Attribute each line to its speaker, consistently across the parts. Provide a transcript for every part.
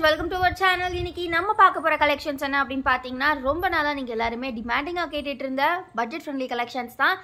Speaker 1: friends, welcome to our channel. இன்னைக்கு நம்ம பார்க்க போற கலெக்ஷன்ஸ் என்ன அப்படினு பாத்தீங்கன்னா ரொம்ப நாளா நீங்க எல்லாரும் டிமாண்டிங்கா கேட்டிட்டு இருந்த பட்ஜெட் ஃப்ரெண்ட்லி கலெக்ஷன்ஸ் தான்.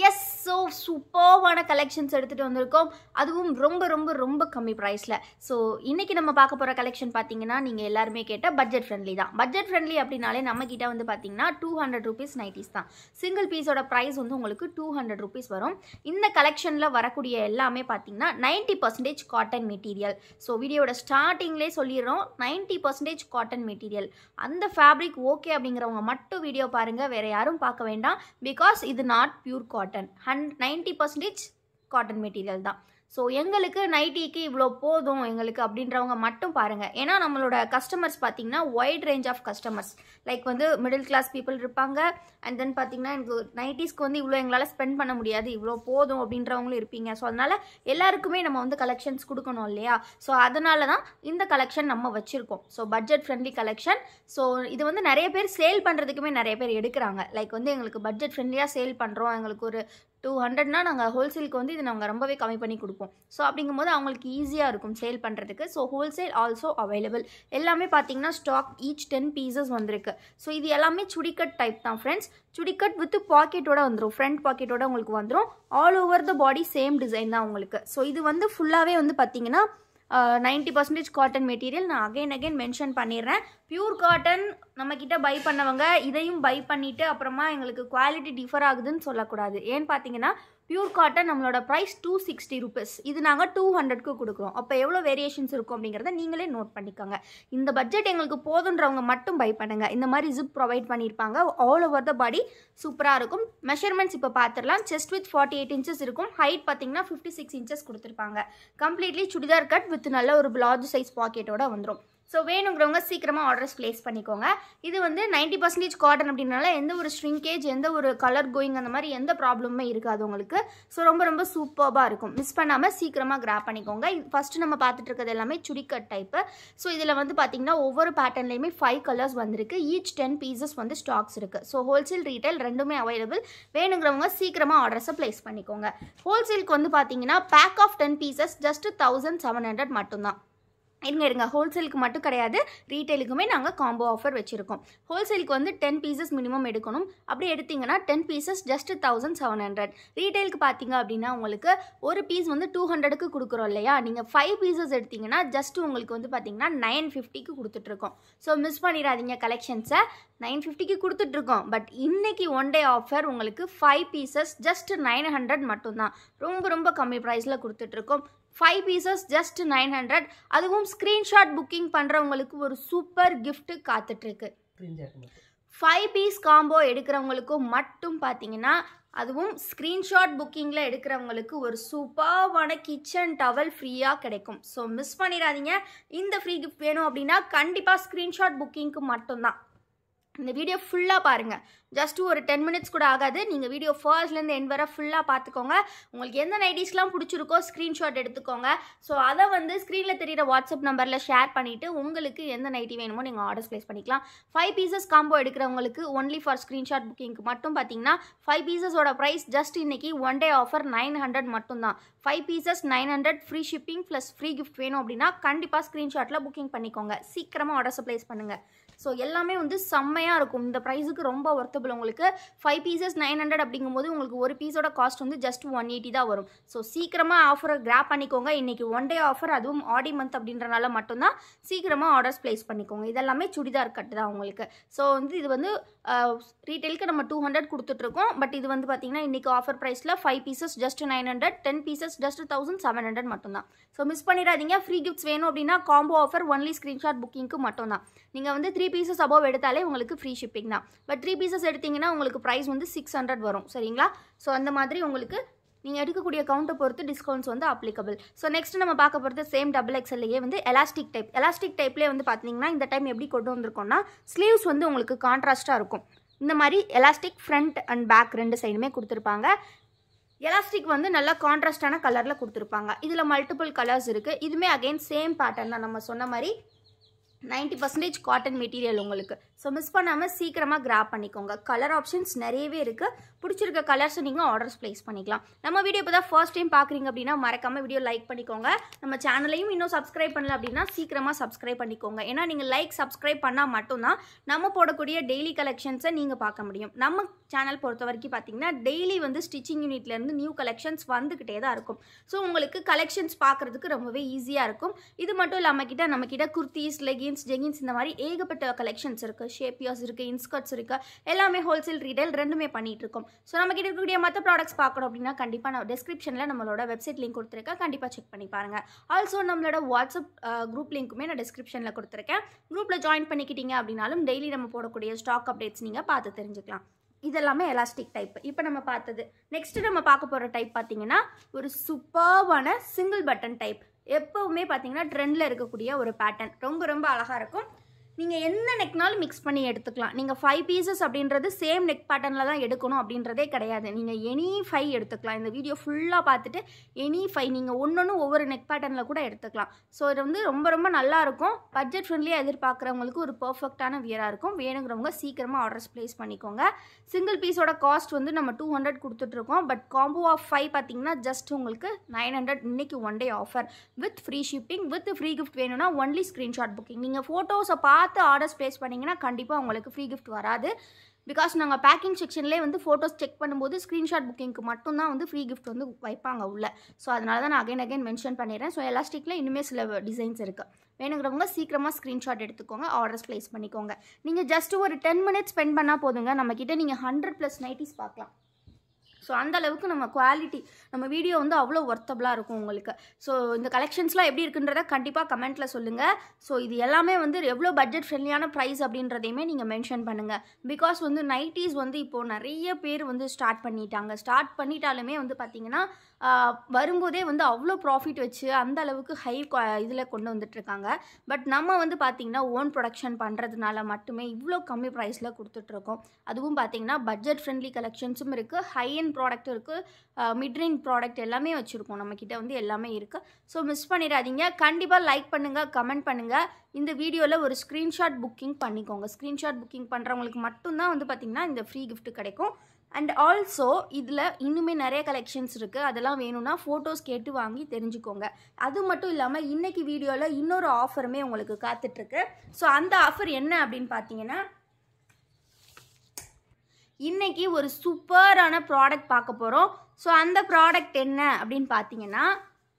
Speaker 1: எஸ், சோ சூப்பர்வான கலெக்ஷன்ஸ் எடுத்துட்டு வந்திருக்கோம். அதுவும் ரொம்ப ரொம்ப ரொம்ப கம்மி பிரைஸ்ல. சோ இன்னைக்கு நம்ம பார்க்க போற கலெக்ஷன் பாத்தீங்கன்னா நீங்க எல்லாரும் கேட்ட பட்ஜெட் ஃப்ரெண்ட்லி தான். பட்ஜெட் ஃப்ரெண்ட்லி அப்படினாலே நம்ம கிட்ட வந்து பாத்தீங்கன்னா 200 rupees நைட்டிஸ் தான். சிங்கிள் பீஸோட பிரைஸ் வந்து உங்களுக்கு 200 rupees வரும். இந்த கலெக்ஷன்ல வரக்கூடிய எல்லாமே பாத்தீங்கன்னா 90% காட்டன் மெட்டீரியல். சோ வீடியோட ஸ்டார்டிங்லேயே சொல்லிடுறோம், 90% காட்டன் மெட்டீரியல். அந்த ஃபேப்ரிக் ஓகே அப்படிங்கிறவங்க மட்டும் வீடியோ பாருங்கள், வேறு யாரும் பார்க்க வேண்டாம். பிகாஸ் இது not pure cotton, 90% cotton material தான். ஸோ எங்களுக்கு நைட்டிக்கு இவ்வளோ போதும் எங்களுக்கு அப்படின்றவங்க மட்டும் பாருங்கள். ஏன்னா நம்மளோட கஸ்டமர்ஸ் பார்த்தீங்கன்னா wide range of customers, like வந்து மிடில் கிளாஸ் பீப்புள் இருப்பாங்க. அண்ட் தென் பார்த்தீங்கன்னா எனக்கு நைட்டிஸ்க்கு வந்து இவ்வளோ எங்களால் ஸ்பெண்ட் பண்ண முடியாது, இவ்வளோ போதும் அப்படின்றவங்களும் இருப்பீங்க. ஸோ அதனால் எல்லாருக்குமே நம்ம வந்து கலெக்ஷன்ஸ் கொடுக்கணும் இல்லையா? ஸோ அதனால தான் இந்த கலெக்ஷன் நம்ம வச்சுருக்கோம். So budget friendly collection. So இது வந்து நிறைய பேர் சேல் பண்ணுறதுக்குமே நிறைய பேர் எடுக்கிறாங்க. லைக் வந்து எங்களுக்கு பட்ஜெட் ஃப்ரெண்ட்லியாக சேல் பண்ணுறோம், எங்களுக்கு ஒரு 200னா நாங்கள் ஹோல்சேலுக்கு வந்து இது நாங்கள் ரொம்பவே கம்மி பண்ணி கொடுப்போம். ஸோ அப்படிங்கும்போது அவங்களுக்கு ஈஸியாக இருக்கும் சேல் பண்ணுறதுக்கு. So wholesale also available. எல்லாமே பார்த்தீங்கன்னா ஸ்டாக் ஈச் 10 pieces வந்திருக்கு. ஸோ இது எல்லாமே சுடிக்கட் டைப் தான் ஃப்ரெண்ட்ஸ். சுடிக்கட் வித் பாக்கெட்டோட வந்துடும், ஃப்ரண்ட் பாக்கெட்டோட உங்களுக்கு வந்துடும். All over the body same design தான் உங்களுக்கு. ஸோ இது வந்து ஃபுல்லாகவே வந்து பார்த்தீங்கன்னா 90% காட்டன் மெட்டீரியல். நான் அகைன் மென்ஷன் பண்ணிடுறேன், பியூர் காட்டன் நம்மக்கிட்ட பை பண்ணவங்க இதையும் பை பண்ணிவிட்டு அப்புறமா எங்களுக்கு குவாலிட்டி டிஃபர் ஆகுதுன்னு சொல்லக்கூடாது. ஏன்னு பார்த்தீங்கன்னா பியூர் காட்டன் நம்மளோட ப்ரைஸ் 260 rupees, இது நாங்கள் 200க்கு கொடுக்குறோம். அப்போ எவ்வளோ வேரியேஷன்ஸ் இருக்கும் அப்படிங்கிறத நீங்களே நோட் பண்ணிக்கோங்க. இந்த பட்ஜெட் எங்களுக்கு போதுன்றவங்க மட்டும் பை பண்ணுங்கள். இந்த மாதிரி ஜிப் ப்ரொவைட் பண்ணியிருப்பாங்க, ஆல் ஓவர் த பாடி சூப்பராக இருக்கும். மெஷர்மெண்ட்ஸ் இப்போ பார்த்துடலாம். செஸ்ட் வித் 48 inches இருக்கும், ஹைட் பார்த்தீங்கன்னா 56 inches கொடுத்துருப்பாங்க. கம்ப்ளீட்லி சுடிதார் கட் வித் நல்ல ஒரு பிளாஜ் சைஸ் பாக்கெட்டோட வந்துடும். ஸோ வேணுங்கிறவங்க சீக்கிரமாக ஆர்டர்ஸ் ப்ளேஸ் பண்ணிக்கோங்க. இது வந்து 90% காட்டன் அப்படின்னால எந்த ஒரு ஸ்ட்ரிங்கேஜ், எந்த ஒரு கலர் கோயிங் அந்த மாதிரி எந்த ப்ராப்ளமுமே இருக்காது உங்களுக்கு. ஸோ ரொம்ப ரொம்ப சூப்பராக இருக்கும். மிஸ் பண்ணாமல் சீக்கிரமாக கிராப் பண்ணிக்கோங்க. ஃபஸ்ட்டு நம்ம பார்த்துட்டு இருக்கிறது எல்லாமே சுடிக்கட் டைப்பு. ஸோ இதில் வந்து பார்த்திங்கன்னா ஒவ்வொரு பேட்டர்ன்லேயுமே 5 colors வந்திருக்கு. ஈச் 10 pieces வந்து ஸ்டாக்ஸ் இருக்குது. ஸோ ஹோல்சேல் ரீட்டைல் ரெண்டுமே அவைலபிள். வேணுங்கிறவங்க சீக்கிரமாக ஆர்டர்ஸை ப்ளேஸ் பண்ணிக்கோங்க. ஹோல்சேலுக்கு வந்து பார்த்தீங்கன்னா பேக் ஆஃப் 10 pieces ஜஸ்ட் 1700 மட்டும்தான். இருங்க, ஹோல்சேலுக்கு மட்டும் கிடையாது, ரீட்டைலுக்குமே நாங்கள் காம்போ ஆஃபர் வச்சுருக்கோம். ஹோல்சேலுக்கு வந்து 10 pieces மினிமம் எடுக்கணும். அப்படி எடுத்திங்கன்னா 10 pieces ஜஸ்ட் 1700. ரீட்டைலுக்கு பார்த்தீங்க அப்படின்னா உங்களுக்கு ஒரு பீஸ் வந்து 200க்கு கொடுக்குறோம் இல்லையா? நீங்கள் 5 pieces எடுத்திங்கன்னா ஜஸ்ட் உங்களுக்கு வந்து பார்த்தீங்கன்னா 950க்கு கொடுத்துட்ருக்கோம். ஸோ மிஸ் பண்ணிடாதீங்க கலெக்ஷன்ஸை. 950க்கு கொடுத்துட்ருக்கோம். பட் இன்னைக்கு ஒன் டே ஆஃபர் உங்களுக்கு 5 pieces ஜஸ்ட் 900 மட்டும்தான். ரொம்ப ரொம்ப கம்மி ப்ரைஸில் கொடுத்துட்ருக்கோம். 5 pieces ஜஸ்ட் 900. அதுவும் ஸ்க்ரீன்ஷாட் புக்கிங் பண்ணுறவங்களுக்கு ஒரு சூப்பர் கிஃப்ட்டு காத்துட்ருக்கு. 5 piece காம்போ எடுக்கிறவங்களுக்கும் மட்டும் பார்த்தீங்கன்னா, அதுவும் ஸ்க்ரீன்ஷாட் புக்கிங்கில் எடுக்கிறவங்களுக்கு ஒரு சூப்பர்வான கிச்சன் டவல் ஃப்ரீயாக கிடைக்கும். ஸோ மிஸ் பண்ணிடாதீங்க. இந்த ஃப்ரீ கிஃப்ட் வேணும் அப்படின்னா கண்டிப்பாக ஸ்க்ரீன்ஷாட் புக்கிங்க்கு மட்டும்தான். இந்த வீடியோ ஃபுல்லாக பாருங்கள். ஜஸ்ட் ஒரு 10 minutes கூட ஆகாது. நீங்கள் வீடியோ ஃபர்ஸ்ட்லேருந்து எண்ட் வர ஃபுல்லாக பார்த்துக்கோங்க. உங்களுக்கு எந்த நைட்டிஸ்லாம் பிடிச்சிருக்கோ ஸ்க்ரீன்ஷாட் எடுத்துக்கோங்க. ஸோ அதை வந்து ஸ்க்ரீனில் தெரியிற வாட்ஸ்அப் நம்பரில் ஷேர் பண்ணிவிட்டு உங்களுக்கு எந்த நைட்டி வேணுமோ நீங்கள் ஆர்டர்ஸ் ப்ளேஸ் பண்ணிக்கலாம். 5 pieces காம்போ எடுக்கிறவங்களுக்கு ஒன்லி ஃபார் ஸ்க்ரீன்ஷாட் புக்கிங்க்கு மட்டும் பார்த்தீங்கன்னா 5 piecesோட ப்ரைஸ் ஜஸ்ட் இன்னைக்கு ஒன் டே ஆஃபர் 900 மட்டும்தான். 5 pieces 900, free shipping plus free gift வேணும் அப்படின்னா கண்டிப்பாக ஸ்க்ரீன்ஷாட்டில் புக்கிங் பண்ணிக்கோங்க. சீக்கிரமாக ஆர்டர்ஸை ப்ளேஸ் பண்ணுங்கள். ஸோ எல்லாமே வந்து செம்மையாக இருக்கும். இந்த ப்ரைஸுக்கு ரொம்ப ஒர்த்தபிள். உங்களுக்கு 5 pieces 900 அப்படிங்கும்போது உங்களுக்கு ஒரு பீஸோட காஸ்ட் வந்து ஜஸ்ட் 180 தான் வரும். ஸோ சீக்கிரமாக ஆஃபரை கிராப் பண்ணிக்கோங்க. இன்றைக்கி ஒன் டே ஆஃபர், அதுவும் ஆடி மந்த் அப்படின்றனால மட்டும்தான். சீக்கிரமாக ஆர்டர்ஸ் ப்ளேஸ் பண்ணிக்கோங்க. இதெல்லாமே சுடிதார் கட்டு தான் உங்களுக்கு. ஸோ வந்து இது வந்து ரீட்டெயிலுக்கு நம்ம 200 கொடுத்துட்ருக்கோம். பட் இது வந்து பார்த்திங்கன்னா இன்றைக்கி ஆஃபர் ப்ரைஸில் 5 pieces ஜஸ்ட் 900, 10 pieces ஜஸ்ட் 1700 மட்டும்தான். ஸோ மிஸ் பண்ணிடாதீங்க. ஃப்ரீ கிஃப்ட்ஸ் வேணும் அப்படின்னா காம்போ ஆஃபர் ஒன்லி ஸ்க்ரீன்ஷாட் புக்கிங்க்கு மட்டும்தான். நீங்கள் வந்து 3 pieces அபவ் எடுத்தாலே உங்களுக்கு ஃப்ரீ ஷிப்பிங் தான். பட் 3 pieces எடுத்திங்கன்னா உங்களுக்கு ப்ரைஸ் வந்து 600 வரும். சரிங்களா? ஸோ அந்த மாதிரி உங்களுக்கு நீங்கள் எடுக்கக்கூடிய கவுண்ட்டை பொறுத்து டிஸ்கவுண்ட்ஸ் வந்து அப்ளிகபிள். ஸோ நெக்ஸ்ட் நம்ம பார்க்க போகிறது சேம் XXLயே வந்து எலாஸ்டிக் டைப். எலாஸ்டிக் டைப்லேயே வந்து பார்த்தீங்கன்னா இந்த டைம் எப்படி கொண்டு வந்திருக்கோம்னா ஸ்லீவ்ஸ் வந்து உங்களுக்கு கான்ட்ராஸ்ட்டாக இருக்கும். இந்த மாதிரி எலாஸ்டிக் ஃப்ரண்ட் அண்ட் பேக் ரெண்டு சைடுமே கொடுத்துருப்பாங்க. எலாஸ்டிக் வந்து நல்லா கான்ட்ராஸ்டான கலரில் கொடுத்துருப்பாங்க. இதில் மல்டிபிள் கலர்ஸ் இருக்குது. இதுவுமே அகெயின் சேம் பேட்டர்ன் தான். நம்ம சொன்ன மாதிரி 90% காட்டன் மெட்டீரியல் உங்களுக்கு. ஸோ மிஸ் பண்ணாமல் சீக்கிரமாக கிராப் பண்ணிக்கோங்க. கலர் ஆப்ஷன்ஸ் நிறையவே இருக்குது. பிடிச்சிருக்க கலர்ஸை நீங்கள் ஆர்டர்ஸ் ப்ளேஸ் பண்ணிக்கலாம். நம்ம வீடியோ இப்போ தான் ஃபர்ஸ்ட் டைம் பார்க்குறீங்க அப்படின்னா மறக்காமல் வீடியோ லைக் பண்ணிக்கோங்க. நம்ம சேனலையும் இன்னும் சப்ஸ்கிரைப் பண்ணல அப்படின்னா சீக்கிரமாக சப்ஸ்கிரைப் பண்ணிக்கோங்க. ஏன்னா நீங்கள் லைக் சப்ஸ்கிரைப் பண்ணால் மட்டும்தான் நம்ம போடக்கூடிய டெய்லி கலெக்ஷன்ஸை நீங்கள் பார்க்க முடியும். நம்ம சேனல் பொறுத்த வரைக்கும் பார்த்தீங்கன்னா டெய்லி வந்து ஸ்டிச்சிங் யூனிட்லேருந்து நியூ கலெக்ஷன்ஸ் வந்துக்கிட்டே தான் இருக்கும். ஸோ உங்களுக்கு கலெக்ஷன்ஸ் பார்க்குறதுக்கு ரொம்பவே ஈஸியாக இருக்கும். இது மட்டும் இல்லாமல் நம்மக்கிட்ட குர்த்திஸ், லெகின்ஸ், ஜெகின்ஸ் இந்த மாதிரி ஏகப்பட்ட கலெக்ஷன்ஸ் இருக்குது. ஷேப்பியர்ஸ் இருக்குது, இன்ஸ்கர்ட்ஸ் இருக்குது. எல்லாமே ஹோல்சேல் ரீட்டைல் ரெண்டுமே பண்ணிகிட்டு இருக்கோம். ஸோ நம்மக்கிட்ட இருக்கக்கூடிய மற்ற ப்ராடக்ட்ஸ் பார்க்கணும் அப்படின்னா கண்டிப்பாக நான் டிஸ்கிரிப்ஷனில் நம்மளோட வெப்சைட் லிங்க் கொடுத்துருக்கேன். கண்டிப்பாக செக் பண்ணி பாருங்கள். ஆல்சோ நம்மளோட வாட்ஸ்அப் குரூப் லிங்க்குமே நான் டிஸ்கிரிப்ஷனில் கொடுத்துருக்கேன். குரூப்பில் ஜாயின் பண்ணிக்கிட்டீங்க அப்படின்னாலும் டெய்லி நம்ம போடக்கூடிய ஸ்டாக் அப்டேட்ஸ் நீங்கள் பார்த்து தெரிஞ்சுக்கலாம். இதெல்லாமே எலாஸ்டிக் டைப். இப்போ நம்ம பார்த்தது. நெக்ஸ்ட்டு நம்ம பார்க்க போகிற டைப் பார்த்தீங்கன்னா ஒரு சூப்பர்வான சிங்கிள் பட்டன் டைப். எப்போவுமே பார்த்தீங்கன்னா ட்ரெண்டில் இருக்கக்கூடிய ஒரு பேட்டர்ன். ரொம்ப ரொம்ப அழகாக இருக்கும். நீங்கள் எந்த நெக்னாலும் மிக்ஸ் பண்ணி எடுத்துக்கலாம். நீங்கள் 5 பீசஸ் அப்படின்றது சேம் நெக் பேட்டர்னில் தான் எடுக்கணும் அப்படின்றதே கிடையாது. நீங்கள் எனி 5 எடுத்துக்கலாம். இந்த வீடியோ ஃபுல்லாக பார்த்துட்டு எனி 5 நீங்கள் ஒன்று ஒவ்வொரு நெக் பேட்டர்னில் கூட எடுத்துக்கலாம். ஸோ இது வந்து ரொம்ப ரொம்ப நல்லாயிருக்கும். பட்ஜெட் ஃப்ரெண்ட்லியாக எதிர்பார்க்குறவங்களுக்கு ஒரு பர்ஃபெக்டான வியராக இருக்கும். வேணுங்கிறவங்க சீக்கிரமாக ஆர்டர்ஸ் ப்ளேஸ் பண்ணிக்கோங்க. சிங்கிள் பீஸோட காஸ்ட் வந்து நம்ம 200 கொடுத்துட்ருக்கோம். பட் காம்போ ஆஃப் 5 பார்த்தீங்கன்னா ஜஸ்ட் உங்களுக்கு 900 இன்னைக்கு one day offer with free shipping with free gift வேணும்னா ஒன்லி ஸ்க்ரீன்ஷாட் புக்கிங். நீங்கள் ஃபோட்டோஸை பார்த்து ஆர்டர்ஸ் ப்ளேஸ் பண்ணிங்கன்னா கண்டிப்பாக உங்களுக்கு ஃப்ரீ கிஃப்ட் வராது. பிகாஸ் நாங்கள் பேக்கிங் செக்ஷன்லேயே வந்து ஃபோட்டோஸ் செக் பண்ணும்போது ஸ்க்ரீன்ஷாட் புக்கிங்க்கு மட்டும்தான் வந்து ஃப்ரீ கிஃப்ட் வந்து வைப்பாங்க உள்ள. ஸோ அதனால தான் நான் அகைன் மென்ஷன் பண்ணிடுறேன். ஸோ எலாஸ்டிக்கில் இன்னுமே சில டிசைன்ஸ் இருக்குது. வேணுங்கிறவங்க சீக்கிரமாக ஸ்க்ரீன்ஷாட் எடுத்துக்கோங்க, ஆர்டர்ஸ் ப்ளேஸ் பண்ணிக்கோங்க. நீங்கள் ஜஸ்ட் ஒரு 10 மினிட்ஸ் ஸ்பெண்ட் பண்ணால் போதுங்க. நம்மக்கிட்ட நீங்கள் 100+ நைட்டிஸ் பார்க்கலாம். ஸோ அந்த அளவுக்கு நம்ம குவாலிட்டி, நம்ம வீடியோ வந்து அவ்வளோ ஒர்த்தபுளாக இருக்கும் உங்களுக்கு. ஸோ இந்த கலெக்ஷன்ஸ்லாம் எப்படி இருக்குன்றத கண்டிப்பாக கமெண்ட்டில் சொல்லுங்கள். ஸோ இது எல்லாமே வந்து எவ்வளோ பட்ஜெட் ஃப்ரெண்ட்லியான ப்ரைஸ் அப்படின்றதையுமே நீங்கள் மென்ஷன் பண்ணுங்கள். பிகாஸ் வந்து நைட்டிஸ் வந்து இப்போது நிறைய பேர் வந்து ஸ்டார்ட் பண்ணிட்டாலுமே வந்து பார்த்திங்கன்னா வரும்போதே வந்து அவ்வளோ ப்ராஃபிட் வச்சு அந்த அளவுக்கு ஹை இதில் கொண்டு வந்துட்டுருக்காங்க. பட் நம்ம வந்து பார்த்திங்கன்னா ஓன் ப்ரொடக்ஷன் பண்ணுறதுனால மட்டுமே இவ்வளோ கம்மி ப்ரைஸில் கொடுத்துட்ருக்கோம். அதுவும் பார்த்திங்கன்னா பட்ஜெட் ஃப்ரெண்ட்லி கலெக்ஷன்ஸும் இருக்குது, ஹை அண்ட் ப்ராடக்ட் இருக்குது, மிட்ரேஞ்ச் ப்ராடக்ட் எல்லாமே வச்சுருக்கோம். நம்மக்கிட்ட வந்து எல்லாமே இருக்குது. ஸோ மிஸ் பண்ணிடாதீங்க. கண்டிப்பாக லைக் பண்ணுங்கள், கமெண்ட் பண்ணுங்கள். இந்த வீடியோவில் ஒரு ஸ்க்ரீன்ஷாட் புக்கிங் பண்ணிக்கோங்க. ஸ்க்ரீன்ஷாட் புக்கிங் பண்ணுறவங்களுக்கு மட்டும்தான் வந்து பார்த்திங்கன்னா இந்த ஃப்ரீ கிஃப்ட் கிடைக்கும். அண்ட் ஆல்சோ இதில் இன்னுமே நிறைய கலெக்ஷன்ஸ் இருக்குது. அதெல்லாம் வேணும்னா ஃபோட்டோஸ் கேட்டு வாங்கி தெரிஞ்சுக்கோங்க. அது மட்டும் இல்லாமல் இன்றைக்கி வீடியோவில் இன்னொரு ஆஃபருமே உங்களுக்கு காத்துட்ருக்கு. ஸோ அந்த ஆஃபர் என்ன அப்படின்னு பார்த்தீங்கன்னா இன்றைக்கி ஒரு சூப்பரான ப்ராடக்ட் பார்க்க போகிறோம். ஸோ அந்த ப்ராடக்ட் என்ன அப்படின்னு பார்த்தீங்கன்னா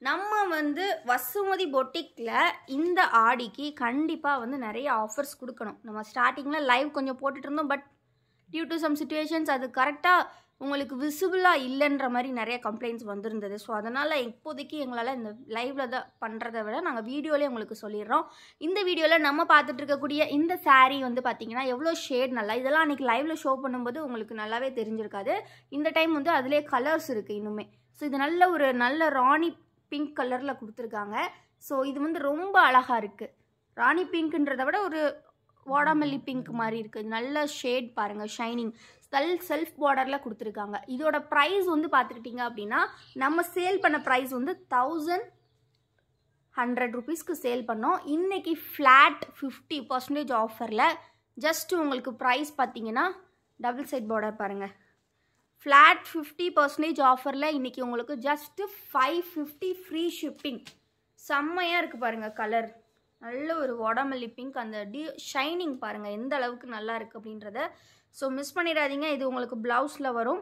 Speaker 1: நம்ம வந்து வசுமதி பொட்டிக்கில் இந்த ஆடிக்கு கண்டிப்பாக வந்து நிறைய ஆஃபர்ஸ் கொடுக்கணும். நம்ம ஸ்டார்டிங்கில் லைவ் கொஞ்சம் போட்டுட்டு இருந்தோம். But due to some situations அது கரெக்டாக உங்களுக்கு விசிபிளாக இல்லைன்ற மாதிரி நிறைய கம்ப்ளைண்ட்ஸ் வந்திருந்தது. ஸோ அதனால் இப்போதைக்கு எங்களால் இந்த லைவில் தான் பண்ணுறதை விட நாங்கள் வீடியோலேயே உங்களுக்கு சொல்லிடுறோம். இந்த வீடியோவில் நம்ம பார்த்துட்டு இருக்கக்கூடிய இந்த சாரீ வந்து பார்த்திங்கன்னா எவ்வளோ ஷேட் நல்லா, இதெல்லாம் அன்றைக்கி லைவில் ஷோ பண்ணும்போது உங்களுக்கு நல்லாவே தெரிஞ்சிருக்காது. இந்த டைம் வந்து அதிலே கலர்ஸ் இருக்குது இன்னுமே. ஸோ இது நல்ல ராணி பிங்க் கலரில் கொடுத்துருக்காங்க. ஸோ இது வந்து ரொம்ப அழகாக இருக்குது. ராணி பிங்க்ன்றதை விட ஒரு வாடாமல்லி பிங்க் மாதிரி இருக்குது. நல்ல ஷேட் பாருங்கள், ஷைனிங். செல்ஃப் பார்டரில் கொடுத்துருக்காங்க. இதோட ப்ரைஸ் வந்து பார்த்துக்கிட்டிங்க அப்படின்னா நம்ம சேல் பண்ண ப்ரைஸ் வந்து 1100 ருபீஸ்க்கு சேல் பண்ணோம். இன்றைக்கி ஃப்ளாட் 50% ஆஃபரில் ஜஸ்ட் உங்களுக்கு ப்ரைஸ் பார்த்தீங்கன்னா டபுள் சைட் பார்டர் பாருங்கள். ஃப்ளாட் 50% ஆஃபரில் இன்றைக்கி உங்களுக்கு ஜஸ்ட்டு 550 ஃப்ரீ ஷிப்பிங். செம்மையாக இருக்குது பாருங்கள் கலர். நல்ல ஒரு வாடாமல்லி பிங்க். அந்த ஷைனிங் பாருங்கள் எந்த அளவுக்கு நல்லா இருக்குது அப்படின்றத. ஸோ மிஸ் பண்ணிடாதீங்க. இது உங்களுக்கு ப்ளவுஸில் வரும்.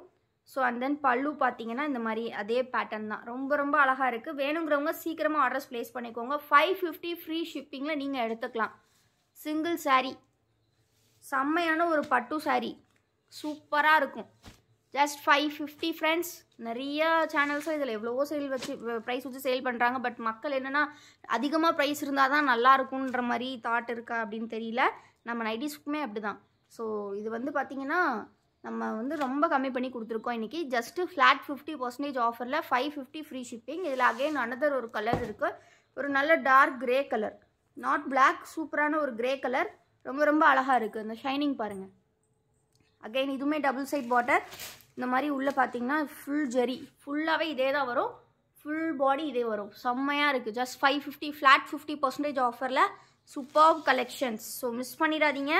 Speaker 1: ஸோ அண்ட் தென் பல்லு பார்த்தீங்கன்னா இந்த மாதிரி அதே பேட்டர்ன் தான். ரொம்ப ரொம்ப அழகாக இருக்குது. வேணுங்கிறவங்க சீக்கிரமாக ஆர்டர்ஸ் ப்ளேஸ் பண்ணிக்கோங்க. 550 ஃப்ரீ ஷிப்பிங்கில் நீங்கள் எடுத்துக்கலாம். சிங்கிள் சாரீ, செம்மையான ஒரு பட்டு சாரீ, சூப்பராக இருக்கும். Just 550 friends. நிறைய சேனல்ஸும் இதில் எவ்வளவோ ப்ரைஸ் வச்சு சேல் பண்ணுறாங்க. பட் மக்கள் என்னென்னா அதிகமாக ப்ரைஸ் இருந்தால் தான் நல்லாயிருக்குன்ற மாதிரி தாட் இருக்கா அப்படின்னு தெரியல. நம்ம நைட்டிஸ்க்குமே அப்படி தான். ஸோ இது வந்து பார்த்திங்கன்னா நம்ம வந்து ரொம்ப கம்மி பண்ணி கொடுத்துருக்கோம் இன்றைக்கி. ஜஸ்ட்டு ஃப்ளாட் 50% ஆஃபரில் 550 ஃப்ரீ ஷிப்பிங். இதில் அகைன் அனதர் ஒரு கலர் இருக்குது. ஒரு நல்ல dark grey colour, not black, சூப்பரான ஒரு கிரே கலர். ரொம்ப ரொம்ப அழகாக இருக்குது. இந்த ஷைனிங் பாருங்கள். அகைன் இதுவுமே டபுள் சைட் பார்டர். இந்த மாதிரி உள்ளே பார்த்தீங்கன்னா ஃபுல் ஜெரி, ஃபுல்லாகவே இதே தான் வரும். ஃபுல் பாடி இதே வரும். செம்மையாக இருக்குது. ஜஸ்ட் 550 ஃப்ளாட் 50% ஆஃபரில் சூப்பர் கலெக்ஷன்ஸ். ஸோ மிஸ் பண்ணிடாதீங்க.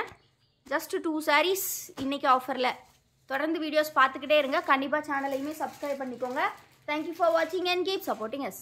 Speaker 1: ஜஸ்ட் 2 sarees இன்றைக்கி ஆஃபரில். தொடர்ந்து வீடியோஸ் பார்த்துக்கிட்டே இருங்க. கண்டிப்பாக சேனலையுமே சப்ஸ்கிரைப் பண்ணிக்கோங்க. தேங்க்யூ ஃபார் வாட்சிங் அண்ட் கீப் சப்போர்ட்டிங் அஸ்.